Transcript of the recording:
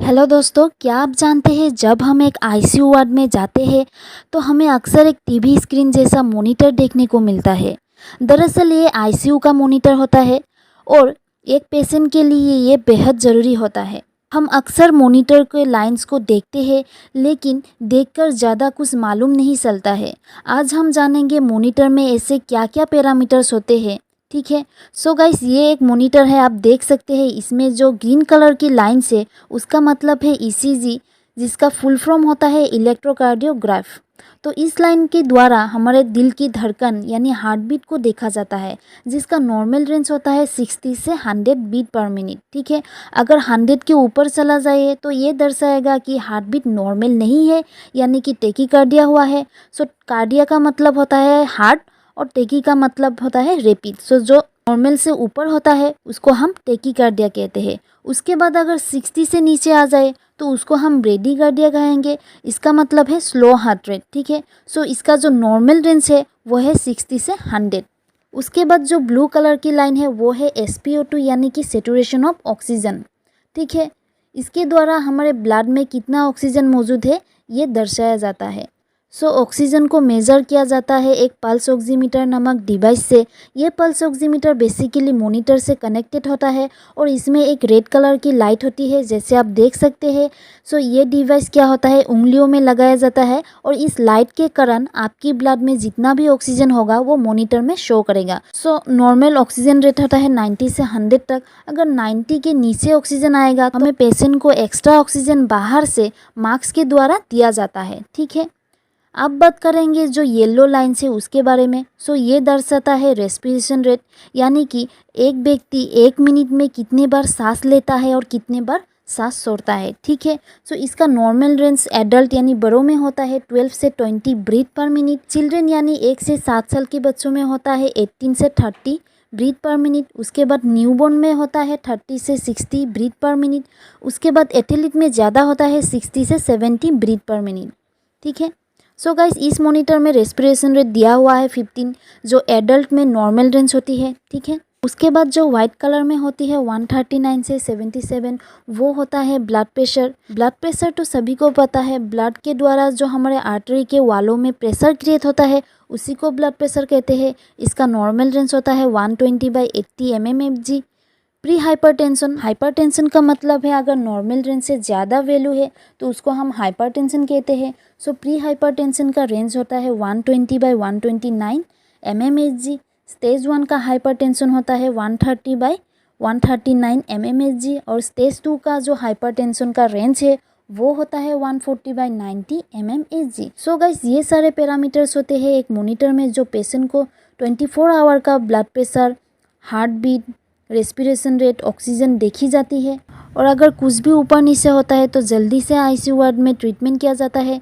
Hello दोस्तों, क्या आप जानते हैं जब हम एक आईसीयू वार्ड में जाते हैं तो हमें अक्सर एक टीवी स्क्रीन जैसा मॉनिटर देखने को मिलता है। दरअसल ये आईसीयू का मॉनिटर होता है और एक पेशेंट के लिए ये बेहद ज़रूरी होता है। हम अक्सर मॉनिटर के लाइंस को देखते हैं लेकिन देखकर ज़्यादा कुछ मालूम नहीं चलता है। आज हम जानेंगे मॉनिटर में ऐसे क्या क्या पैरामीटर्स होते हैं। ठीक है, सो गाइस ये एक मॉनिटर है, आप देख सकते हैं इसमें जो ग्रीन कलर की लाइन से उसका मतलब है ईसीजी, जिसका फुल फॉर्म होता है इलेक्ट्रोकार्डियोग्राफ। तो इस लाइन के द्वारा हमारे दिल की धड़कन यानी हार्ट बीट को देखा जाता है, जिसका नॉर्मल रेंज होता है 60 से 100 बीट पर मिनट। ठीक है, अगर 100 के ऊपर चला जाए तो ये दर्शाएगा कि हार्ट बीट नॉर्मल नहीं है, यानी कि टेकीकार्डिया हुआ है। सो कार्डिया का मतलब होता है हार्ट और टेकी का मतलब होता है रैपिड। सो जो नॉर्मल से ऊपर होता है उसको हम टेकीकार्डिया कहते हैं। उसके बाद अगर 60 से नीचे आ जाए तो उसको हम ब्रेडीकार्डिया कहेंगे, इसका मतलब है स्लो हार्ट रेट। ठीक है, सो इसका जो नॉर्मल रेंज है वो है 60 से 100। उसके बाद जो ब्लू कलर की लाइन है वो है SpO2 यानी कि सेचुरेशन ऑफ ऑक्सीजन। ठीक है, इसके द्वारा हमारे ब्लड में कितना ऑक्सीजन मौजूद है ये दर्शाया जाता है। सो ऑक्सीजन को मेज़र किया जाता है एक पल्स ऑक्सीमीटर नामक डिवाइस से। ये पल्स ऑक्सीमीटर बेसिकली मॉनिटर से कनेक्टेड होता है और इसमें एक रेड कलर की लाइट होती है, जैसे आप देख सकते हैं। सो ये डिवाइस क्या होता है, उंगलियों में लगाया जाता है और इस लाइट के कारण आपकी ब्लड में जितना भी ऑक्सीजन होगा वो मॉनिटर में शो करेगा। सो नॉर्मल ऑक्सीजन रेट होता है 90 से 100 तक। अगर 90 के नीचे ऑक्सीजन आएगा तो हमें पेशेंट को एक्स्ट्रा ऑक्सीजन बाहर से मास्क के द्वारा दिया जाता है। ठीक है, अब बात करेंगे जो येलो लाइन से उसके बारे में। सो ये दर्शाता है रेस्पिरेशन रेट, यानी कि एक व्यक्ति 1 मिनट में कितने बार सांस लेता है और कितने बार सांस छोड़ता है। ठीक है, सो इसका नॉर्मल रेंज एडल्ट यानी बड़ों में होता है 12 से 20 ब्रीथ पर मिनट। चिल्ड्रेन यानी 1 से 7 साल के बच्चों में होता है 18 से 30 ब्रीथ पर मिनट। उसके बाद न्यूबॉर्न में होता है 30 से 60 ब्रीथ पर मिनट। उसके बाद एथलीट में ज़्यादा होता है 60 से 70 ब्रीथ पर मिनट। ठीक है, सो गाइस इस मॉनिटर में रेस्पिरेशन रेट दिया हुआ है 15, जो एडल्ट में नॉर्मल रेंज होती है। ठीक है, उसके बाद जो वाइट कलर में होती है 139 से 77, वो होता है ब्लड प्रेशर। ब्लड प्रेशर तो सभी को पता है, ब्लड के द्वारा जो हमारे आर्टरी के वालों में प्रेशर क्रिएट होता है उसी को ब्लड प्रेशर कहते हैं। इसका नॉर्मल रेंज होता है 120/80 mmHg। प्री हाइपरटेंशन, हाइपरटेंशन का मतलब है अगर नॉर्मल रेंज से ज़्यादा वैल्यू है तो उसको हम हाइपरटेंशन कहते हैं। सो प्री हाइपरटेंशन का रेंज होता है 120/129 mmHg। स्टेज 1 का हाइपरटेंशन होता है 130/139 mmHg और स्टेज 2 का जो हाइपरटेंशन का रेंज है वो होता है 140/90 mmHg। सो गाइस ये सारे पैरामीटर्स होते हैं एक मॉनिटर में, जो पेशेंट को 24 आवर का blood pressure, heart beat, respiration rate, oxygen देखी जाती है। और अगर कुछ भी ऊपर नीचे होता है तो जल्दी से आईसीयू वार्ड में ट्रीटमेंट किया जाता है।